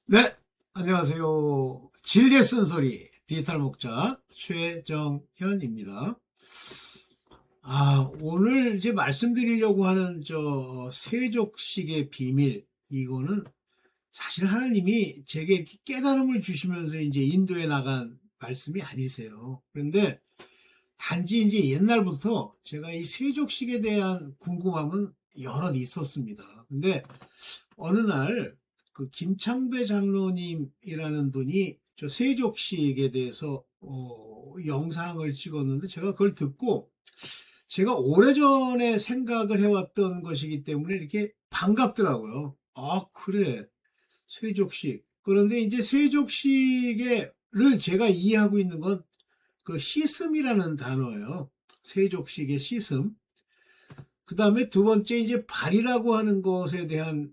네, 안녕하세요. 진리의 쓴소리 디지털 목자 최정현입니다. 오늘 이제 말씀드리려고 하는 세족식의 비밀, 이거는 사실 하나님이 제게 이렇게 깨달음을 주시면서 이제 인도해 나간 말씀이 아니세요. 그런데 단지 이제 옛날부터 제가 이 세족식에 대한 궁금함은 여럿 있었습니다. 근데 어느 날 그 김창배 장로님이라는 분이 저 세족식에 대해서 영상을 찍었는데 제가 그걸 듣고 제가 오래전에 생각을 해왔던 것이기 때문에 이렇게 반갑더라고요. 아, 그래. 세족식. 그런데 이제 세족식을 제가 이해하고 있는 건 그 시슴이라는 단어예요. 세족식의 시슴. 그 다음에 두 번째 이제 발이라고 하는 것에 대한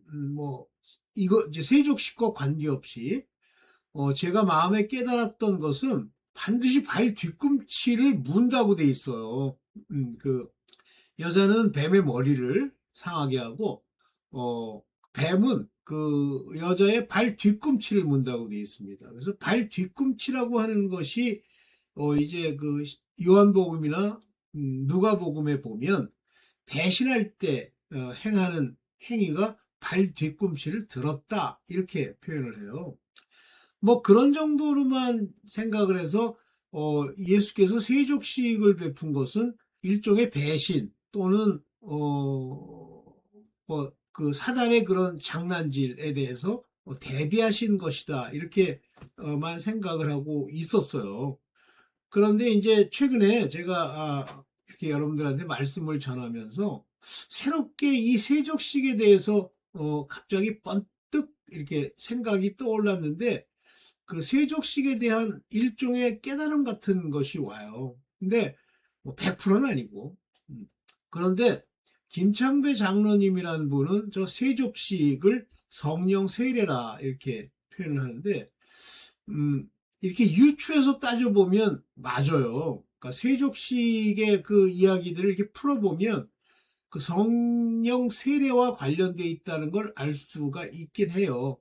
이거 이제 세족식과 관계없이 제가 마음에 깨달았던 것은 반드시 발 뒤꿈치를 문다고 돼 있어요. 그 여자는 뱀의 머리를 상하게 하고 뱀은 그 여자의 발 뒤꿈치를 문다고 돼 있습니다. 그래서 발 뒤꿈치라고 하는 것이 이제 그 요한복음이나 누가복음에 보면 배신할 때 행하는 행위가 발 뒤꿈치를 들었다 이렇게 표현을 해요. 뭐 그런 정도로만 생각을 해서 예수께서 세족식을 베푼 것은 일종의 배신 또는 뭐 그 사단의 그런 장난질에 대해서 대비하신 것이다 이렇게만 생각을 하고 있었어요. 그런데 이제 최근에 제가 이렇게 여러분들한테 말씀을 전하면서 새롭게 이 세족식에 대해서 갑자기 번뜩 이렇게 생각이 떠올랐는데 그 세족식에 대한 일종의 깨달음 같은 것이 와요. 근데 뭐 100%는 아니고. 그런데 김창배 장로님이라는 분은 저 세족식을 성령 세례라 이렇게 표현을 하는데 음, 이렇게 유추해서 따져보면 맞아요. 그러니까 세족식의 그 이야기들을 이렇게 풀어보면 그 성령 세례와 관련돼 있다는 걸 알 수가 있긴 해요.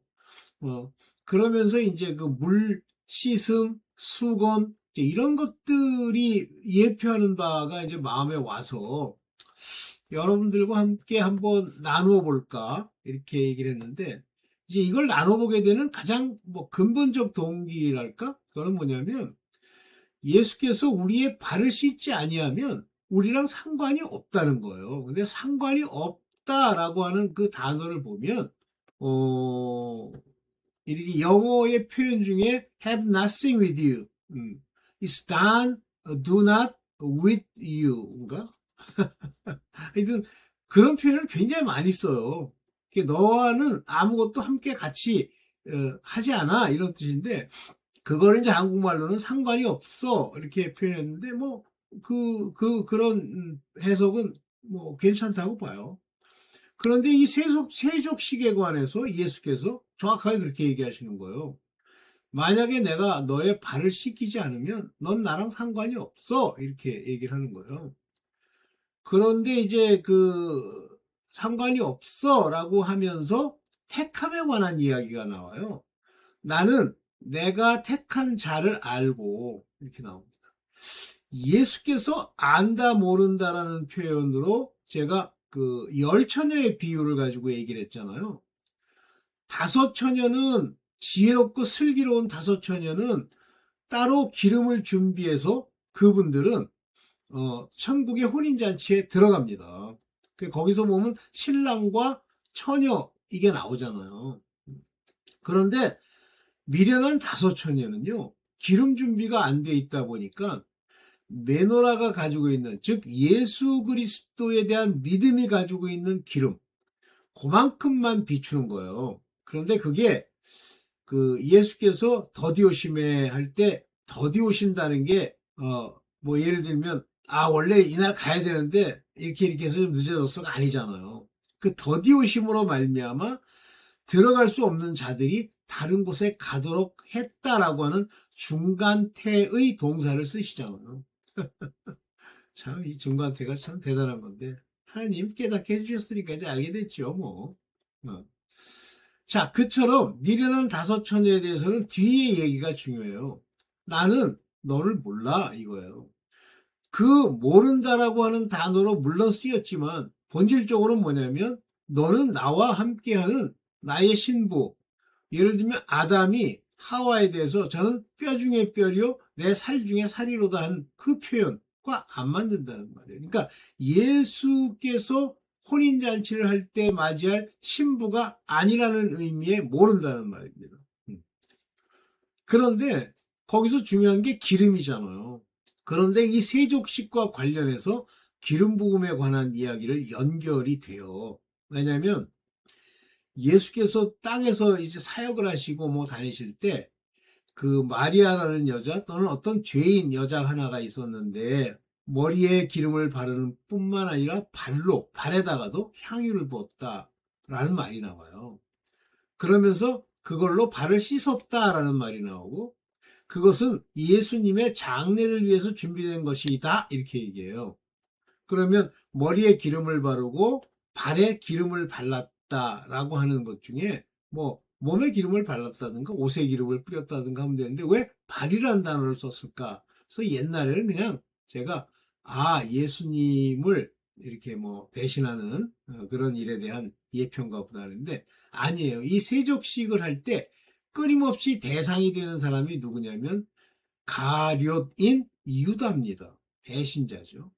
그러면서 이제 그 물 씻음, 수건 이런 것들이 예표하는 바가 이제 마음에 와서 여러분들과 함께 한번 나누어 볼까 이렇게 얘기를 했는데 이제 이걸 나눠보게 되는 가장 뭐 근본적 동기랄까? 그건 뭐냐면 예수께서 우리의 발을 씻지 아니하면 우리랑 상관이 없다는 거예요. 근데 상관이 없다라고 하는 그 단어를 보면 어 이렇게 영어의 표현 중에 have nothing with you, it's done, do not with you인가? 하여튼 그런 표현을 굉장히 많이 써요. 너와는 아무것도 함께 같이 하지 않아 이런 뜻인데 그거를 이제 한국말로는 상관이 없어 이렇게 표현했는데 뭐 그런 해석은 뭐 괜찮다고 봐요. 그런데 이 세족식에 관해서 예수께서 정확하게 그렇게 얘기하시는 거예요. 만약에 내가 너의 발을 씻기지 않으면 넌 나랑 상관이 없어 이렇게 얘기를 하는 거예요. 그런데 이제 그 상관이 없어라고 하면서 택함에 관한 이야기가 나와요. 나는 내가 택한 자를 알고 이렇게 나옵니다. 예수께서 안다 모른다라는 표현으로 제가 그 열 처녀의 비유를 가지고 얘기를 했잖아요. 다섯 처녀는 지혜롭고 슬기로운 다섯 처녀는 따로 기름을 준비해서 그분들은 천국의 혼인잔치에 들어갑니다. 거기서 보면 신랑과 처녀 이게 나오잖아요. 그런데 미련한 다섯 처녀는요. 기름 준비가 안 돼 있다 보니까 메노라가 가지고 있는 즉 예수 그리스도에 대한 믿음이 가지고 있는 기름 그만큼만 비추는 거예요. 그런데 그게 그 예수께서 더디 오심에 할 때 더디 오신다는 게 뭐 예를 들면 원래 이날 가야 되는데 이렇게 해서 좀 늦어졌어가 아니잖아요. 그 더디 오심으로 말미암아 들어갈 수 없는 자들이 다른 곳에 가도록 했다라고 하는 중간태의 동사를 쓰시잖아요. 참 이 중간태가 참 대단한 건데 하나님 깨닫게 해주셨으니까 이제 알게 됐죠 뭐. 어. 자, 그처럼 미련한 다섯 처녀에 대해서는 뒤에 얘기가 중요해요. 나는 너를 몰라 이거예요. 그 모른다라고 하는 단어로 물론 쓰였지만 본질적으로 뭐냐면 너는 나와 함께하는 나의 신부. 예를 들면 아담이 하와에 대해서 저는 뼈 중에 뼈요 내 살 중에 살이로다 한 그 표현과 안 맞는다는 말이에요. 그러니까 예수께서 혼인잔치를 할 때 맞이할 신부가 아니라는 의미에 모른다는 말입니다. 그런데 거기서 중요한 게 기름이잖아요. 그런데 이 세족식과 관련해서 기름 부음에 관한 이야기를 연결이 돼요. 왜냐하면 예수께서 땅에서 이제 사역을 하시고 뭐 다니실 때 그 마리아라는 여자 또는 어떤 죄인 여자 하나가 있었는데 머리에 기름을 바르는 뿐만 아니라 발에다가도 향유를 부었다라는 말이 나와요. 그러면서 그걸로 발을 씻었다라는 말이 나오고 그것은 예수님의 장례를 위해서 준비된 것이다 이렇게 얘기해요. 그러면 머리에 기름을 바르고 발에 기름을 발랐다라고 하는 것 중에 뭐 몸에 기름을 발랐다든가 옷에 기름을 뿌렸다든가 하면 되는데 왜 발이라는 단어를 썼을까? 그래서 옛날에는 그냥 제가 예수님을 이렇게 뭐 배신하는 그런 일에 대한 예편가 보다 하는데 아니에요. 이 세족식을 할 때 끊임없이 대상이 되는 사람이 누구냐면 가룟인 유다입니다. 배신자죠.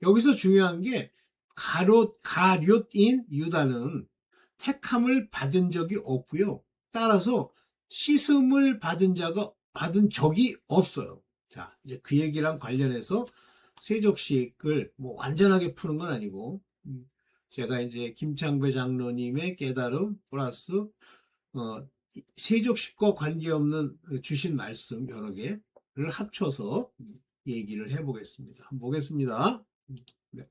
여기서 중요한 게 가룟인 유다는 택함을 받은 적이 없고요. 따라서 씻음을 받은 적이 없어요. 자, 이제 그 얘기랑 관련해서 세족식을 뭐 완전하게 푸는 건 아니고 제가 이제 김창배 장로님의 깨달음 플러스 세족식과 관계없는 주신 말씀 여러 개를 합쳐서 얘기를 해보겠습니다. 한번 보겠습니다. 네.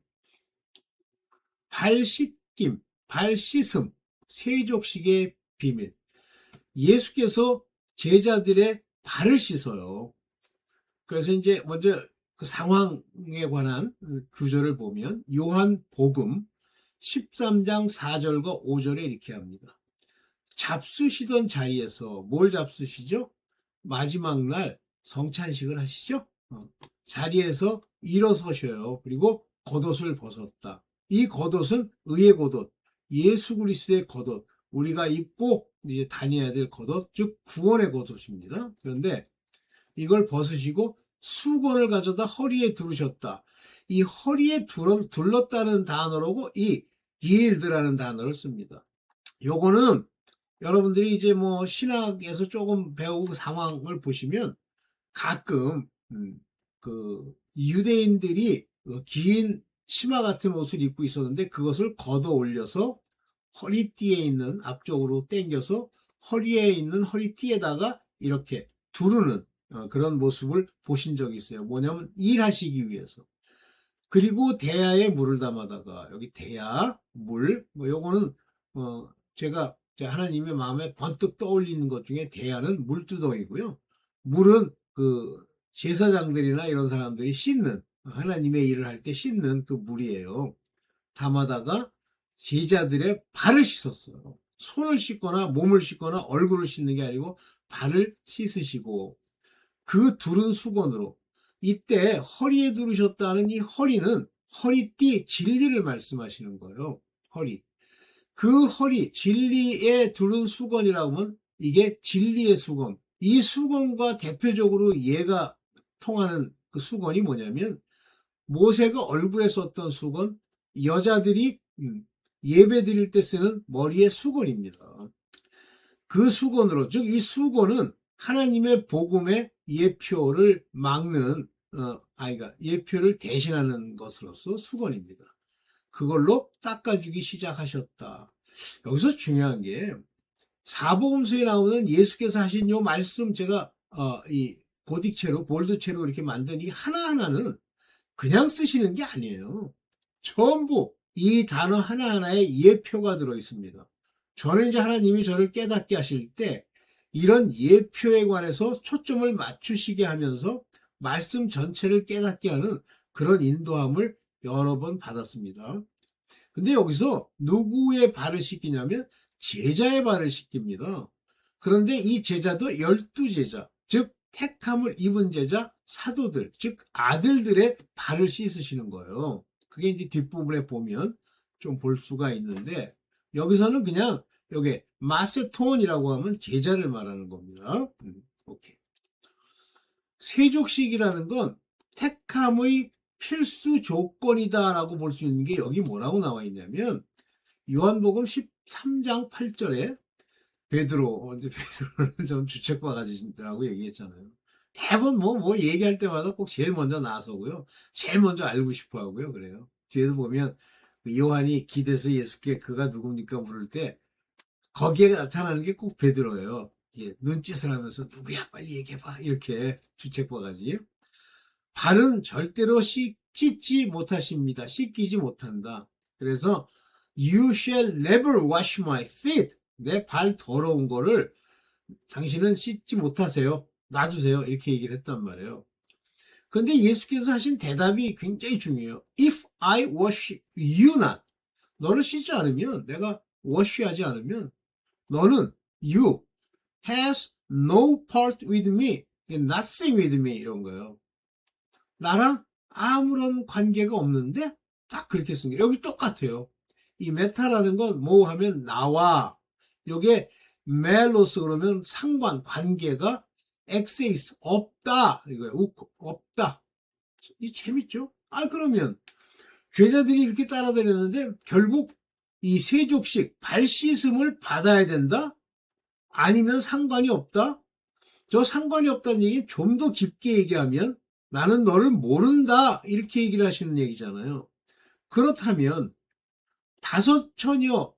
발 씻음, 세족식의 비밀. 예수께서 제자들의 발을 씻어요. 그래서 이제 먼저 그 상황에 관한 구절을 보면 요한복음 13장 4절과 5절에 이렇게 합니다. 잡수시던 자리에서 뭘 잡수시죠? 마지막 날 성찬식을 하시죠? 자리에서 일어서셔요. 그리고 겉옷을 벗었다. 이 겉옷은 의의 겉옷, 예수 그리스도의 겉옷, 우리가 입고 이제 다녀야 될 겉옷, 즉 구원의 겉옷입니다. 그런데 이걸 벗으시고 수건을 가져다 허리에 두르셨다. 이 허리에 둘렀다는 단어로고 이 기일드라는 단어를 씁니다. 요거는 여러분들이 이제 뭐 신학에서 조금 배우고 상황을 보시면 가끔 그 유대인들이 긴 치마 같은 옷을 입고 있었는데 그것을 걷어 올려서 허리띠에 있는 앞쪽으로 당겨서 허리에 있는 허리띠에다가 이렇게 두르는 그런 모습을 보신 적이 있어요. 뭐냐면 일하시기 위해서. 그리고 대야에 물을 담아다가 여기 대야, 물, 뭐 요거는 제가 하나님의 마음에 번뜩 떠올리는 것 중에 대야는 물두덩이고요. 물은 그 제사장들이나 이런 사람들이 씻는 하나님의 일을 할 때 씻는 그 물이에요. 담아다가 제자들의 발을 씻었어요. 손을 씻거나 몸을 씻거나 얼굴을 씻는 게 아니고 발을 씻으시고 그 두른 수건으로 이때 허리에 두르셨다는 이 허리는 허리띠 진리를 말씀하시는 거예요. 허리. 그 허리 진리에 두른 수건이라고 하면 이게 진리의 수건. 이 수건과 대표적으로 얘가 통하는 그 수건이 뭐냐면 모세가 얼굴에 썼던 수건, 여자들이 예배 드릴 때 쓰는 머리의 수건입니다. 그 수건으로, 즉 이 수건은 하나님의 복음의 예표를 막는 예표를 대신하는 것으로서 수건입니다. 그걸로 닦아주기 시작하셨다. 여기서 중요한 게 사복음서에 나오는 예수께서 하신 요 말씀 제가 이 고딕체로 볼드체로 이렇게 만든 이 하나하나는 그냥 쓰시는 게 아니에요. 전부 이 단어 하나하나에 예표가 들어 있습니다. 저는 이제 하나님이 저를 깨닫게 하실 때 이런 예표에 관해서 초점을 맞추시게 하면서 말씀 전체를 깨닫게 하는 그런 인도함을 여러 번 받았습니다. 근데 여기서 누구의 발을 씻기냐면 제자의 발을 씻깁니다. 그런데 이 제자도 12제자, 즉 택함을 입은 제자 사도들, 즉 아들들의 발을 씻으시는 거예요. 그게 이제 뒷부분에 보면 좀 볼 수가 있는데, 여기서는 그냥 여기 마세톤이라고 하면 제자를 말하는 겁니다. 오케이. 세족식이라는 건 택함의 필수 조건이다라고 볼 수 있는 게 여기 뭐라고 나와 있냐면, 요한복음 13장 8절에 베드로는 좀 주책바 가지신다라고 얘기했잖아요. 대부분 뭐 얘기할 때마다 꼭 제일 먼저 나서고요. 제일 먼저 알고 싶어 하고요. 그래요. 뒤에도 보면 요한이 기대서 예수께 그가 누굽니까 물을 때 거기에 나타나는 게 꼭 베드로예요. 눈짓을 하면서 누구야 빨리 얘기해봐 이렇게 주책바 가지. 발은 절대로 씻지 못하십니다. 씻기지 못한다. 그래서 You shall never wash my feet. 내 발 더러운 거를 당신은 씻지 못하세요. 놔주세요. 이렇게 얘기를 했단 말이에요. 근데 예수께서 하신 대답이 굉장히 중요해요. If I wash you not. 너를 씻지 않으면, 내가 wash하지 않으면 너는 you has no part with me. nothing with me 이런 거예요. 나랑 아무런 관계가 없는데 딱 그렇게 쓴 거예요. 여기 똑같아요. 이 메타라는 건 뭐 하면 나와, 요게 멜로스 그러면 상관, 관계가 엑세이스 없다 이거예요. 없다. 이 재밌죠? 그러면 제자들이 이렇게 따라다녔는데 결국 이 세족식 발 씻음을 받아야 된다? 아니면 상관이 없다? 저 상관이 없다는 얘기는 좀 더 깊게 얘기하면 나는 너를 모른다 이렇게 얘기를 하시는 얘기잖아요. 그렇다면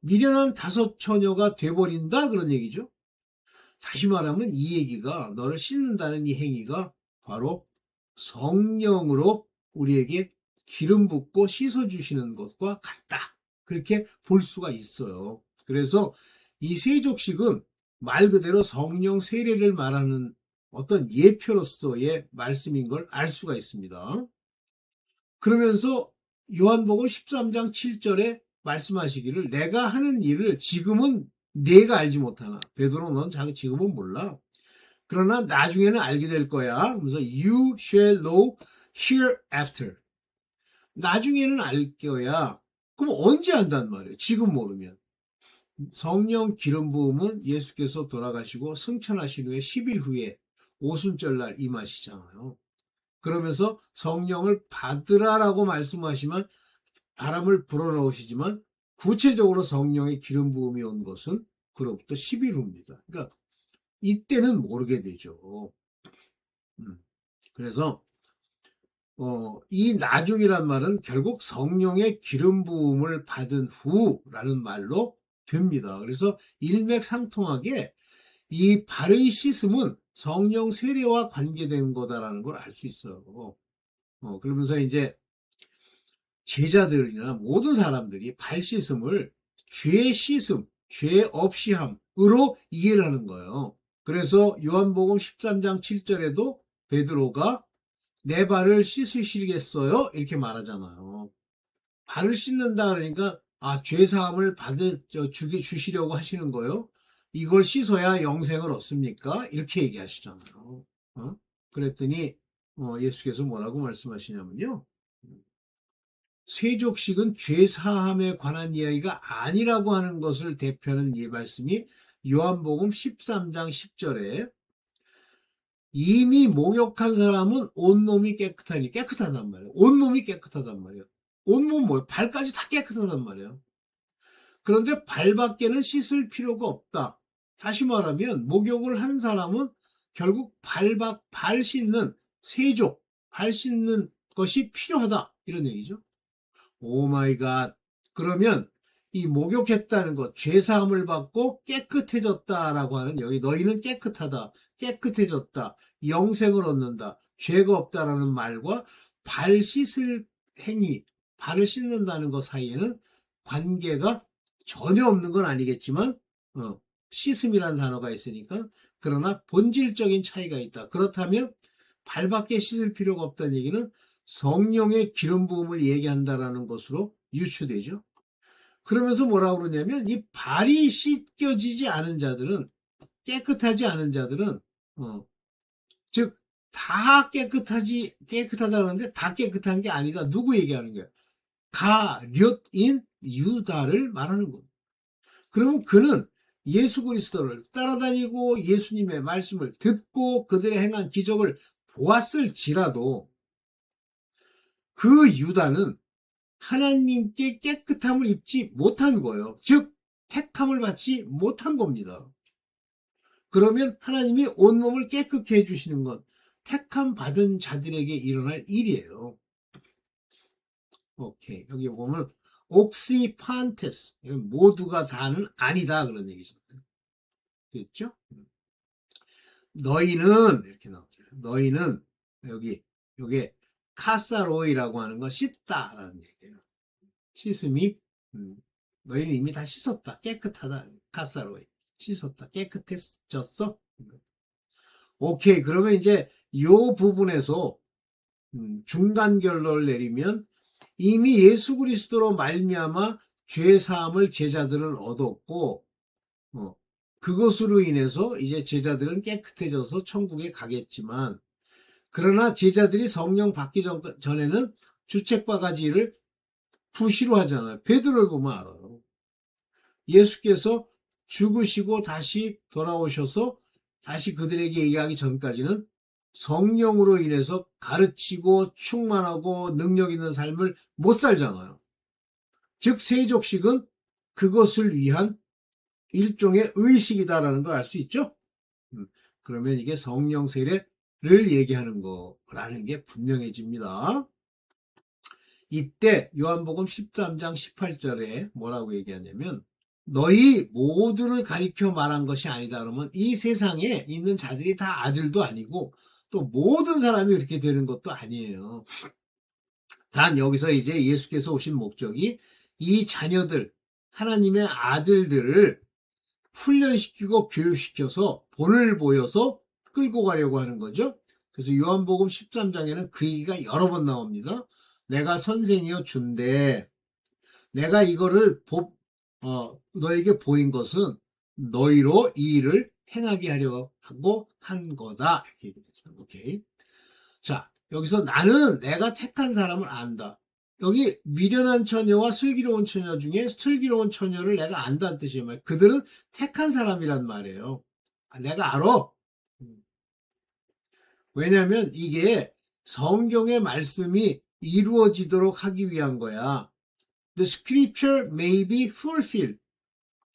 미련한 다섯 처녀가 돼버린다 그런 얘기죠. 다시 말하면 이 얘기가, 너를 씻는다는 이 행위가 바로 성령으로 우리에게 기름 붓고 씻어주시는 것과 같다. 그렇게 볼 수가 있어요. 그래서 이 세족식은 말 그대로 성령 세례를 말하는 어떤 예표로서의 말씀인 걸 알 수가 있습니다. 그러면서 요한복음 13장 7절에 말씀하시기를, 내가 하는 일을 지금은 내가 알지 못하나. 베드로, 넌 지금은 몰라. 그러나 나중에는 알게 될 거야. 그러면서 you shall know hereafter. 나중에는 알 거야. 그럼 언제 안단 말이에요? 지금 모르면. 성령 기름 부음은 예수께서 돌아가시고 승천하신 후에 10일 후에 오순절날 임하시잖아요. 그러면서 성령을 받으라라고 말씀하시면 바람을 불어넣으시지만 구체적으로 성령의 기름 부음이 온 것은 그로부터 10일 후입니다. 그러니까 이때는 모르게 되죠. 그래서 이 나중이란 말은 결국 성령의 기름 부음을 받은 후라는 말로 됩니다. 그래서 일맥상통하게 이 발의 씻음은 성령 세례와 관계된 거다라는 걸 알 수 있어요. 그러면서 이제 제자들이나 모든 사람들이 발 씻음을 죄 씻음, 죄 없이 함으로 이해를 하는 거예요. 그래서 요한복음 13장 7절에도 베드로가 내 발을 씻으시겠어요? 이렇게 말하잖아요. 발을 씻는다 그러니까 죄 사함을 주시려고 하시는 거예요. 이걸 씻어야 영생을 얻습니까? 이렇게 얘기하시잖아요. 그랬더니 예수께서 뭐라고 말씀하시냐면요. 세족식은 죄 사함에 관한 이야기가 아니라고 하는 것을 대표하는 이 말씀이 요한복음 13장 10절에 이미 목욕한 사람은 온몸이 깨끗하단 말이에요. 온몸이 깨끗하단 말이에요. 온몸 뭐예요? 발까지 다 깨끗하단 말이에요. 그런데 발밖에는 씻을 필요가 없다. 다시 말하면 목욕을 한 사람은 결국 발 씻는 세족, 발 씻는 것이 필요하다. 이런 얘기죠. 오 마이 갓. 그러면 이 목욕했다는 것, 죄사함을 받고 깨끗해졌다라고 하는, 여기 너희는 깨끗하다, 깨끗해졌다, 영생을 얻는다, 죄가 없다라는 말과 발 씻을 행위, 발을 씻는다는 것 사이에는 관계가 전혀 없는 건 아니겠지만 씻음이라는 단어가 있으니까, 그러나 본질적인 차이가 있다. 그렇다면 발밖에 씻을 필요가 없다는 얘기는 성령의 기름 부음을 얘기한다라는 것으로 유추되죠. 그러면서 뭐라고 그러냐면 이 발이 씻겨지지 않은 자들은 깨끗하지 않은 자들은 즉 다 깨끗하다는데 다 깨끗한 게 아니다. 누구 얘기하는 거야? 가룟인 유다를 말하는 겁니다. 그러면 그는 예수 그리스도를 따라다니고 예수님의 말씀을 듣고 그들의 행한 기적을 보았을지라도 그 유다는 하나님께 깨끗함을 입지 못한 거예요. 즉 택함을 받지 못한 겁니다. 그러면 하나님이 온몸을 깨끗게 해주시는 건 택함 받은 자들에게 일어날 일이에요. 오케이. 여기 보면 옥시판테스 모두가 다는 아니다 그런 얘기죠. 됐죠? 너희는 이렇게 나오죠. 너희는 여기 요게 카사로이라고 하는 건 씻다라는 얘기예요. 씻음이 너희는 이미 다 씻었다. 깨끗하다. 카사로이. 씻었다. 깨끗해졌어? 오케이. 그러면 이제 요 부분에서 중간 결론을 내리면 이미 예수 그리스도로 말미암아 죄 사함을 제자들은 얻었고 그것으로 인해서 이제 제자들은 깨끗해져서 천국에 가겠지만 그러나 제자들이 성령 받기 전에는 주책바가지를 부시로 하잖아요. 베드로를 보면 알아요. 예수께서 죽으시고 다시 돌아오셔서 다시 그들에게 얘기하기 전까지는 성령으로 인해서 가르치고 충만하고 능력 있는 삶을 못 살잖아요. 즉 세족식은 그것을 위한 일종의 의식이다라는 걸 알 수 있죠. 그러면 이게 성령 세례를 얘기하는 거라는 게 분명해집니다. 이때 요한복음 13장 18절에 뭐라고 얘기하냐면 너희 모두를 가리켜 말한 것이 아니다. 그러면 이 세상에 있는 자들이 다 아들도 아니고 또 모든 사람이 그렇게 되는 것도 아니에요. 단 여기서 이제 예수께서 오신 목적이 이 자녀들, 하나님의 아들들을 훈련시키고 교육시켜서 본을 보여서 끌고 가려고 하는 거죠. 그래서 요한복음 13장에는 그 얘기가 여러 번 나옵니다. 내가 선생이여 준대. 내가 이거를 너에게 보인 것은 너희로 이 일을 행하게 하려고 하고 한 거다. 이렇게 얘기하죠. 오케이. 자, 여기서 나는 내가 택한 사람을 안다. 여기 미련한 처녀와 슬기로운 처녀 중에 슬기로운 처녀를 내가 안다는 뜻이에요. 그들은 택한 사람이란 말이에요. 내가 알아. 왜냐하면 이게 성경의 말씀이 이루어지도록 하기 위한 거야. The scripture may be fulfilled.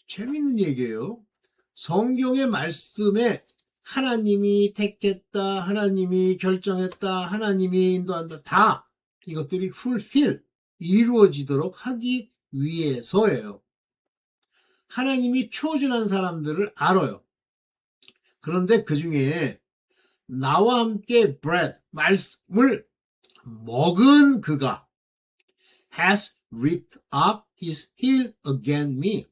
재밌는 얘기예요. 성경의 말씀에 하나님이 택했다, 하나님이 결정했다, 하나님이 인도한다, 다 이것들이 fulfill, 이루어지도록 하기 위해서예요. 하나님이 초전한 사람들을 알아요. 그런데 그 중에 나와 함께 bread, 말씀을 먹은 그가 has ripped up his heel against me.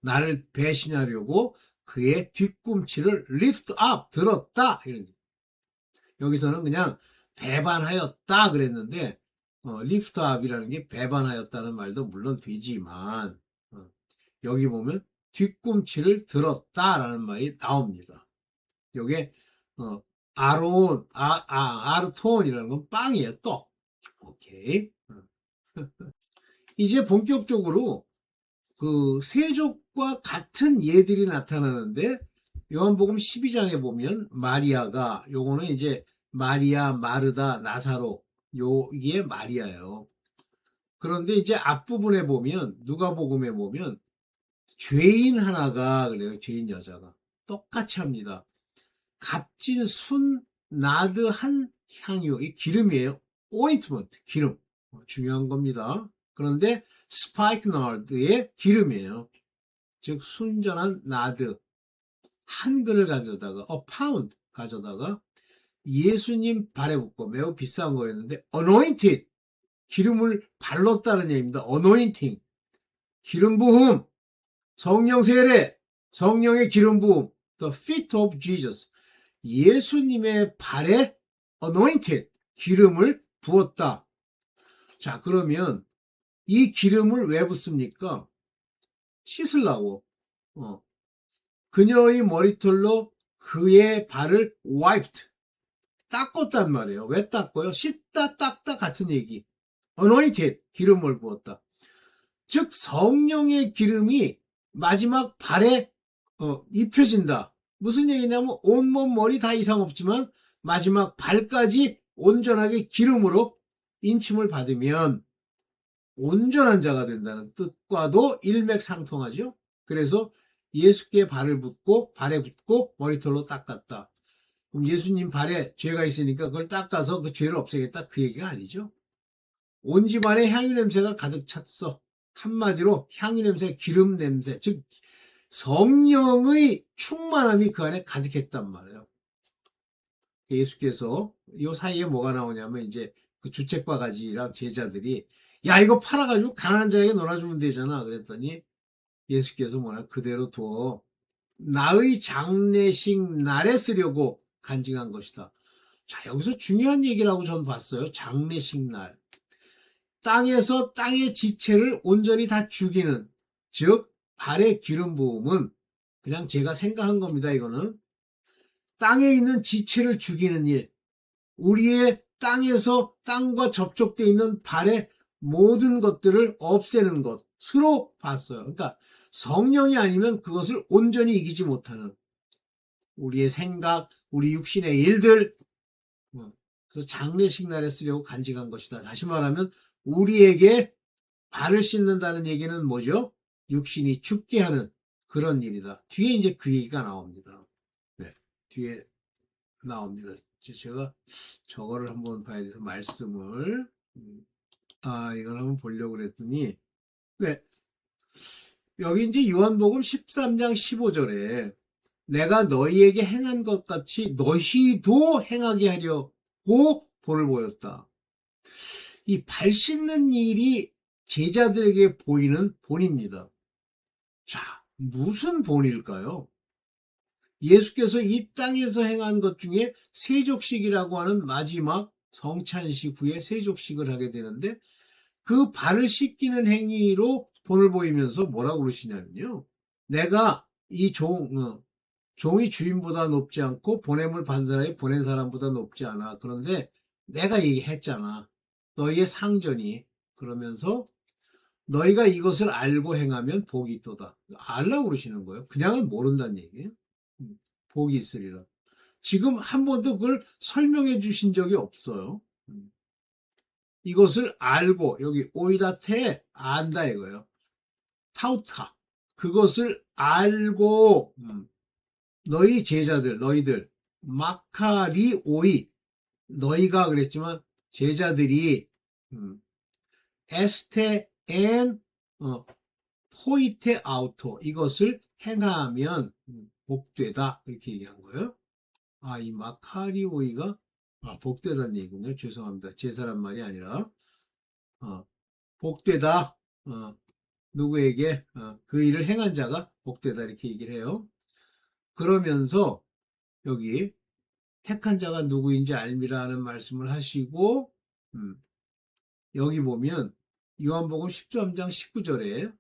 나를 배신하려고 그의 뒤꿈치를 lift up, 들었다. 이런. 여기서는 그냥 배반하였다 그랬는데 lift up이라는 게 배반하였다는 말도 물론 되지만 여기 보면 뒤꿈치를 들었다라는 말이 나옵니다. 요게 아르톤이라는 건 빵이에요. 떡. 오케이. 이제 본격적으로 그 세족과 같은 예들이 나타나는데 요한복음 12장에 보면 마리아가 요거는 이제 마리아, 마르다, 나사로 이게 마리아예요. 그런데 이제 앞부분에 보면 누가복음에 보면 죄인 하나가 그래요. 죄인 여자가 똑같이 합니다. 값진 순 나드 한 향유, 이 기름이에요. 오인트먼트, 기름. 중요한 겁니다. 그런데 스파이크너드의 기름이에요. 즉 순전한 나드 한 근을 가져다가 파운드 가져다가 예수님 발에 붓고 매우 비싼 거였는데 anointed 기름을 발랐다는 얘기입니다. anointing 기름 부음 성령 세례 성령의 기름 부음 the feet of Jesus 예수님의 발에 anointed 기름을 부었다. 자 그러면 이 기름을 왜 붓습니까? 씻으려고. 그녀의 머리털로 그의 발을 wiped, 닦았단 말이에요. 왜 닦고요? 씻다 닦다 같은 얘기. anointed, 기름을 부었다. 즉 성령의 기름이 마지막 발에 입혀진다. 무슨 얘기냐면 온몸 머리 다 이상 없지만 마지막 발까지 온전하게 기름으로 인침을 받으면 온전한 자가 된다는 뜻과도 일맥상통하죠. 그래서 예수께 발을 붓고 발에 붓고 머리털로 닦았다. 그럼 예수님 발에 죄가 있으니까 그걸 닦아서 그 죄를 없애겠다, 그 얘기가 아니죠. 온 집안에 향유 냄새가 가득 찼어. 한마디로 향유 냄새, 기름 냄새, 즉 성령의 충만함이 그 안에 가득했단 말이에요. 예수께서 이 사이에 뭐가 나오냐면 이제 그 주책바가지랑 제자들이 야 이거 팔아가지고 가난한 자에게 놀아주면 되잖아 그랬더니 예수께서 뭐냐 그대로 두어 나의 장례식 날에 쓰려고 간증한 것이다. 자 여기서 중요한 얘기라고 저는 봤어요. 장례식 날. 땅에서 땅의 지체를 온전히 다 죽이는, 즉 발의 기름 부음은 그냥 제가 생각한 겁니다. 이거는 땅에 있는 지체를 죽이는 일, 우리의 땅에서 땅과 접촉되어 있는 발의 모든 것들을 없애는 것으로 봤어요. 그러니까 성령이 아니면 그것을 온전히 이기지 못하는 우리의 생각, 우리 육신의 일들. 그래서 장례식 날에 쓰려고 간직한 것이다. 다시 말하면 우리에게 발을 씻는다는 얘기는 뭐죠? 육신이 죽게 하는 그런 일이다. 뒤에 이제 그 얘기가 나옵니다. 네, 뒤에 나옵니다. 제가 저거를 한번 봐야 돼서 말씀을 이걸 한번 보려고 그랬더니 네, 여기 이제 요한복음 13장 15절에 내가 너희에게 행한 것 같이 너희도 행하게 하려고 본을 보였다. 이 발 씻는 일이 제자들에게 보이는 본입니다. 자, 무슨 본일까요? 예수께서 이 땅에서 행한 것 중에 세족식이라고 하는 마지막 성찬식 후에 세족식을 하게 되는데 그 발을 씻기는 행위로 본을 보이면서 뭐라고 그러시냐면요. 내가 이 종이 주인보다 높지 않고 보냄을 받은 사람이 보낸 사람보다 높지 않아. 그런데 내가 얘기했잖아. 너희의 상전이. 그러면서 너희가 이것을 알고 행하면 복이 있도다. 알라고 그러시는 거예요. 그냥은 모른다는 얘기예요. 복이 있으리라. 지금 한 번도 그걸 설명해 주신 적이 없어요. 이것을 알고 여기 오이다테 안다 이거예요. 타우타. 그것을 알고 너희 제자들 너희들 마카리 오이 너희가 그랬지만 제자들이 에스테 앤 포이테 아우토 이것을 행하면 복되다 이렇게 얘기한 거예요. 이 마카리 오이가 복되다는 얘기군요. 죄송합니다. 제 사람 말이 아니라 복되다. 누구에게 그 일을 행한 자가 복되다 이렇게 얘기를 해요. 그러면서 여기 택한 자가 누구인지 알미라는 말씀을 하시고 여기 보면 요한복음 13장 19절에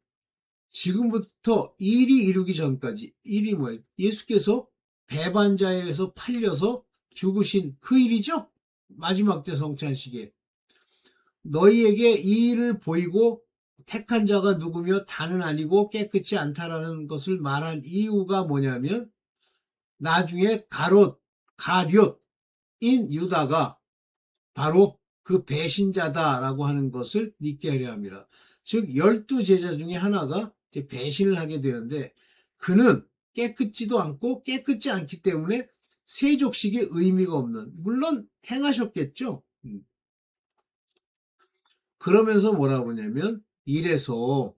지금부터 일이 이루기 전까지 일이 뭐예요? 예수께서 배반자에게서 팔려서 죽으신 그 일이죠? 마지막 때 성찬식에 너희에게 이 일을 보이고 택한 자가 누구며 다는 아니고 깨끗이 않다라는 것을 말한 이유가 뭐냐면 나중에 가룟인 유다가 바로 그 배신자다라고 하는 것을 믿게 하려 합니다. 즉 12제자 중에 하나가 이제 배신을 하게 되는데 그는 깨끗지도 않고 깨끗지 않기 때문에 세족식이 의미가 없는 물론 행하셨겠죠. 그러면서 뭐라고 그러냐면 이래서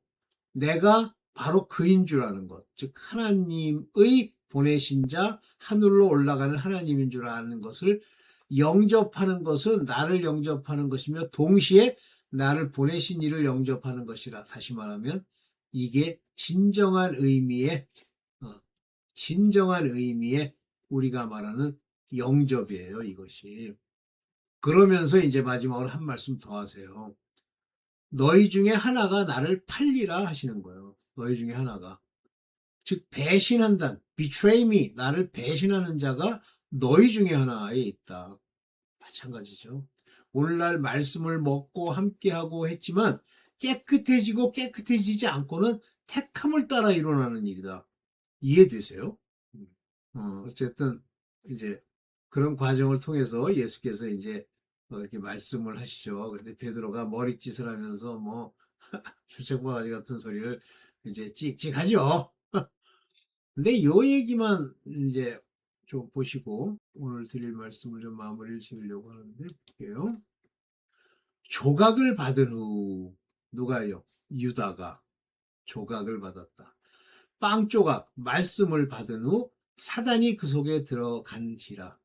내가 바로 그인 줄 아는 것, 즉 하나님의 보내신 자, 하늘로 올라가는 하나님인 줄 아는 것을 영접하는 것은 나를 영접하는 것이며 동시에 나를 보내신 이를 영접하는 것이라. 다시 말하면 이게 진정한 의미의 우리가 말하는 영접이에요. 이것이. 그러면서 이제 마지막으로 한 말씀 더 하세요. 너희 중에 하나가 나를 팔리라 하시는 거예요. 너희 중에 하나가. 즉 배신한다. betray me. 나를 배신하는 자가 너희 중에 하나에 있다. 마찬가지죠. 오늘날 말씀을 먹고 함께하고 했지만 깨끗해지고 깨끗해지지 않고는 택함을 따라 일어나는 일이다. 이해되세요? 어쨌든 이제 그런 과정을 통해서 예수께서 이제 이렇게 말씀을 하시죠. 그런데 베드로가 머리짓을 하면서 뭐 주책바가지 같은 소리를 이제 찍찍하죠. 근데 요 얘기만 이제 좀 보시고 오늘 드릴 말씀을 좀 마무리를 지으려고 하는데 볼게요. 조각을 받은 후 누가요? 유다가 조각을 받았다. 빵 조각, 말씀을 받은 후 사단이 그 속에 들어간지라.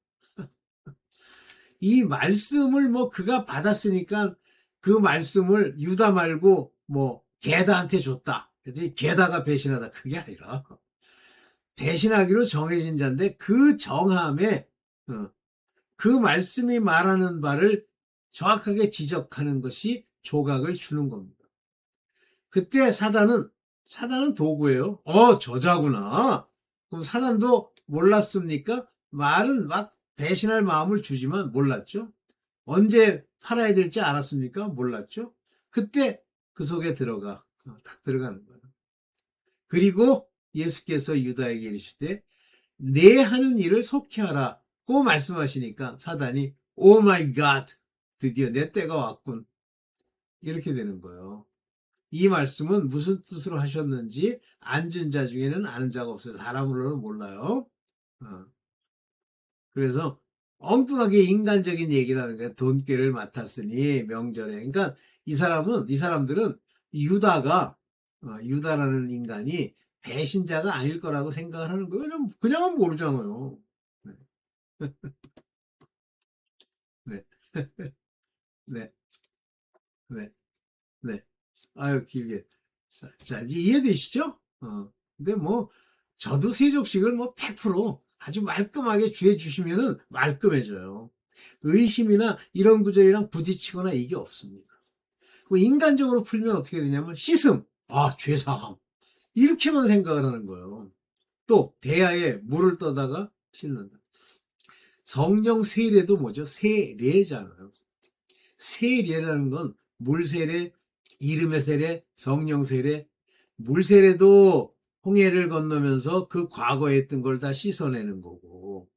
이 말씀을 뭐 그가 받았으니까 그 말씀을 유다 말고 뭐 게다한테 줬다. 그랬더니 게다가 배신하다. 그게 아니라 배신하기로 정해진 자인데 그 정함에 그 말씀이 말하는 바를 정확하게 지적하는 것이 조각을 주는 겁니다. 그때 사단은 도구예요. 저자구나. 그럼 사단도 몰랐습니까? 말은 막 배신할 마음을 주지만 몰랐죠. 언제 팔아야 될지 알았습니까? 몰랐죠. 그때 그 속에 딱 들어가는 거예요. 그리고 예수께서 유다에게 이르시되 내 하는 일을 속히 하라고 말씀하시니까 사단이 오 마이 갓 드디어 내 때가 왔군 이렇게 되는 거예요. 이 말씀은 무슨 뜻으로 하셨는지 앉은 자 중에는 아는 자가 없어요. 사람으로는 몰라요. 그래서 엉뚱하게 인간적인 얘기를 하는 거예요. 돈꾀를 맡았으니 명절에. 그러니까 이 사람들은 유다라는 인간이 배신자가 아닐 거라고 생각을 하는 거예요. 왜냐면 그냥은 모르잖아요. 네. 네. 네. 네. 네. 아유, 길게. 자, 이제 이해되시죠? 근데 뭐, 저도 세족식을 뭐 100% 아주 말끔하게 주해 주시면은 말끔해져요. 의심이나 이런 구절이랑 부딪히거나 이게 없습니다. 인간적으로 풀면 어떻게 되냐면, 씻음, 죄사함. 이렇게만 생각을 하는 거예요. 또, 대야에 물을 떠다가 씻는다. 성령 세례도 뭐죠? 세례잖아요. 세례라는 건 물세례, 이름의 세례, 성령 세례, 물세례도 홍해를 건너면서 그 과거에 했던 걸 다 씻어내는 거고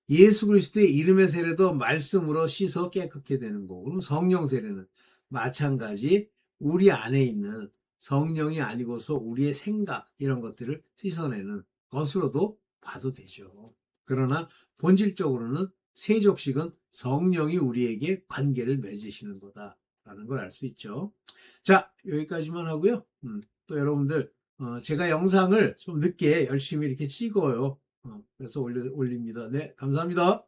예수 그리스도의 이름의 세례도 말씀으로 씻어 깨끗게 되는 거고 그럼 성령 세례는 마찬가지 우리 안에 있는 성령이 아니고서 우리의 생각 이런 것들을 씻어내는 것으로도 봐도 되죠. 그러나 본질적으로는 세족식은 성령이 우리에게 관계를 맺으시는 거다라는 걸 알 수 있죠. 자, 여기까지만 하고요. 또 여러분들 제가 영상을 좀 늦게 열심히 이렇게 찍어요. 그래서 올립니다. 네, 감사합니다.